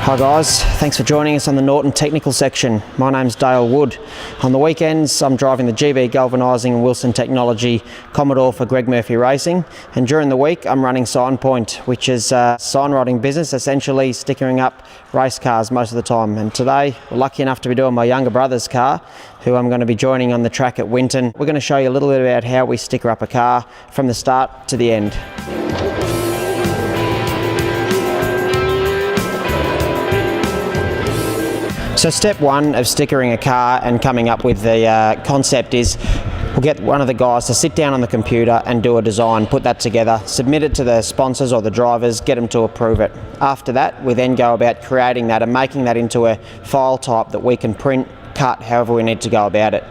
Hi guys, thanks for joining us on the Norton technical section. My name's Dale Wood. On the weekends I'm driving the GB Galvanising and Wilson Technology Commodore for Greg Murphy Racing, and during the week I'm running Signpoint, which is a signwriting business, essentially stickering up race cars most of the time. And today we're lucky enough to be doing my younger brother's car, who I'm going to be joining on the track at Winton. We're going to show you a little bit about how we sticker up a car from the start to the end. So step one of stickering a car and coming up with the concept is we'll get one of the guys to sit down on the computer and do a design, put that together, submit it to the sponsors or the drivers, get them to approve it. After that, we then go about creating that and making that into a file type that we can print, cut, however we need to go about it.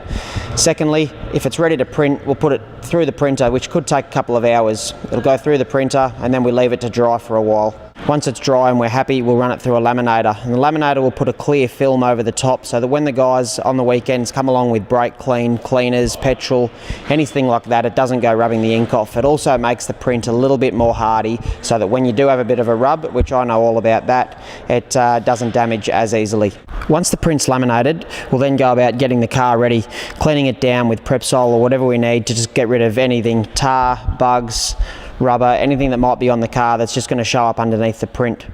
Secondly, if it's ready to print, we'll put it through the printer, which could take a couple of hours. It'll go through the printer and then we leave it to dry for a while. Once it's dry and we're happy, we'll run it through a laminator. And the laminator will put a clear film over the top so that when the guys on the weekends come along with brake clean, cleaners, petrol, anything like that, it doesn't go rubbing the ink off. It also makes the print a little bit more hardy so that when you do have a bit of a rub, which I know all about that, it doesn't damage as easily. Once the print's laminated, we'll then go about getting the car ready, cleaning it down with Prepsol or whatever we need to just get rid of anything, tar, bugs, rubber, anything that might be on the car that's just going to show up underneath the print.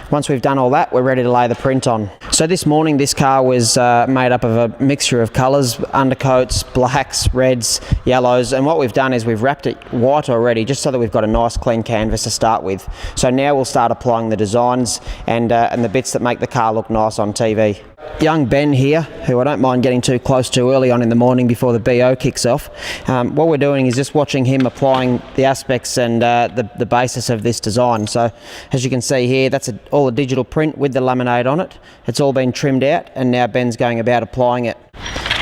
Once we've done all that, we're ready to lay the print on. So this morning this car was made up of a mixture of colours, undercoats, blacks, reds, yellows, and what we've done is we've wrapped it white already just so that we've got a nice clean canvas to start with. So now we'll start applying the designs and the bits that make the car look nice on TV. Young Ben here, who I don't mind getting too close to early on in the morning before the BO kicks off, what we're doing is just watching him applying the aspects and the basis of this design. So as you can see here, that's all a digital print with the laminate on it. It's all been trimmed out and now Ben's going about applying it.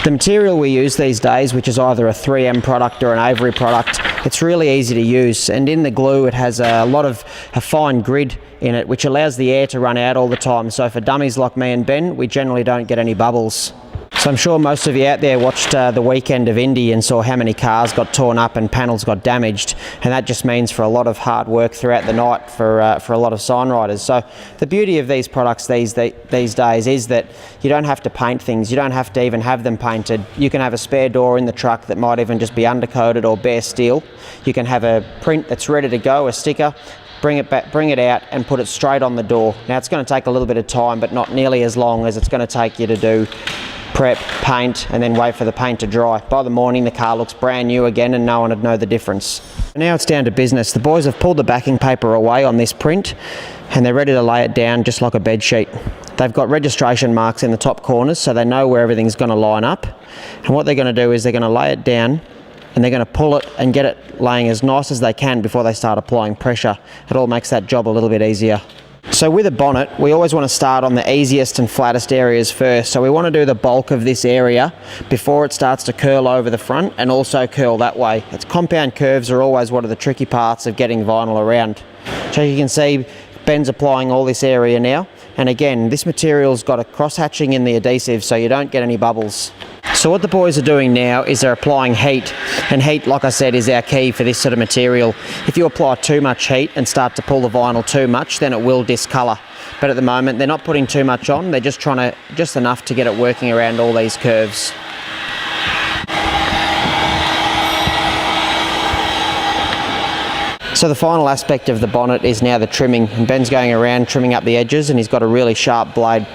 The material we use these days, which is either a 3M product or an Avery product, it's really easy to use, and in the glue it has a lot of a fine grid in it which allows the air to run out all the time. So for dummies like me and Ben, we generally don't get any bubbles. So I'm sure most of you out there watched the weekend of Indy and saw how many cars got torn up and panels got damaged, and that just means for a lot of hard work throughout the night for a lot of signwriters. So the beauty of these products these days is that you don't have to paint things, you don't have to even have them painted. You can have a spare door in the truck that might even just be undercoated or bare steel. You can have a print that's ready to go, a sticker, bring it out and put it straight on the door. Now it's going to take a little bit of time, but not nearly as long as it's going to take you to do prep, paint, and then wait for the paint to dry. By the morning the car looks brand new again and no one would know the difference. Now it's down to business. The boys have pulled the backing paper away on this print and they're ready to lay it down just like a bed sheet. They've got registration marks in the top corners so they know where everything's going to line up, and what they're going to do is they're going to lay it down and they're going to pull it and get it laying as nice as they can before they start applying pressure. It all makes that job a little bit easier. So with a bonnet, we always want to start on the easiest and flattest areas first. So we want to do the bulk of this area before it starts to curl over the front and also curl that way. Its compound curves are always one of the tricky parts of getting vinyl around. So you can see Ben's applying all this area now. And again, this material's got a cross-hatching in the adhesive so you don't get any bubbles. So what the boys are doing now is they're applying heat, and heat, like I said, is our key for this sort of material. If you apply too much heat and start to pull the vinyl too much, then it will discolour. But at the moment they're not putting too much on, they're just just enough to get it working around all these curves. So the final aspect of the bonnet is now the trimming, and Ben's going around trimming up the edges and he's got a really sharp blade.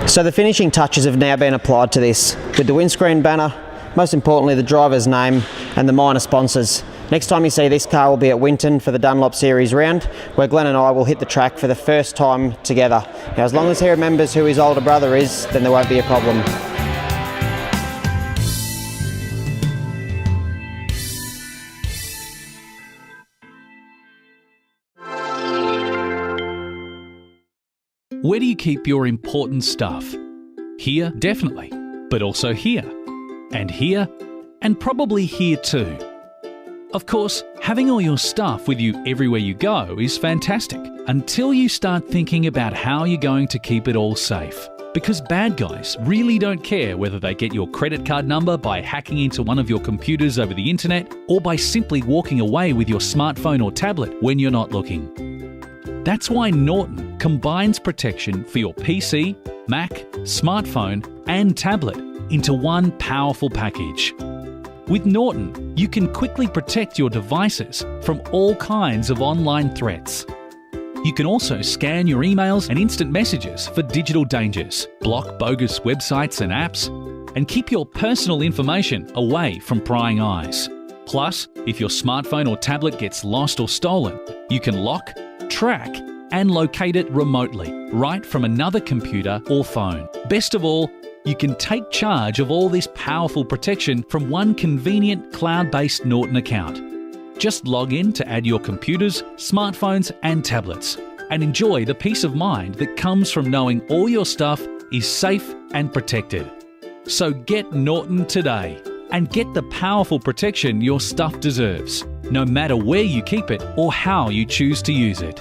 So the finishing touches have now been applied to this, with the windscreen banner, most importantly the driver's name and the minor sponsors. Next time you see this car will be at Winton for the Dunlop Series round, where Glenn and I will hit the track for the first time together. Now as long as he remembers who his older brother is, then there won't be a problem. Where do you keep your important stuff? Here, definitely, but also here, and probably here too. Of course, having all your stuff with you everywhere you go is fantastic, until you start thinking about how you're going to keep it all safe. Because bad guys really don't care whether they get your credit card number by hacking into one of your computers over the internet, or by simply walking away with your smartphone or tablet when you're not looking. That's why Norton combines protection for your PC, Mac, smartphone, and tablet into one powerful package. With Norton, you can quickly protect your devices from all kinds of online threats. You can also scan your emails and instant messages for digital dangers, block bogus websites and apps, and keep your personal information away from prying eyes. Plus, if your smartphone or tablet gets lost or stolen, you can lock, track, and locate it remotely, right from another computer or phone. Best of all, you can take charge of all this powerful protection from one convenient cloud-based Norton account. Just log in to add your computers, smartphones, and tablets, and enjoy the peace of mind that comes from knowing all your stuff is safe and protected. So get Norton today and get the powerful protection your stuff deserves, no matter where you keep it or how you choose to use it.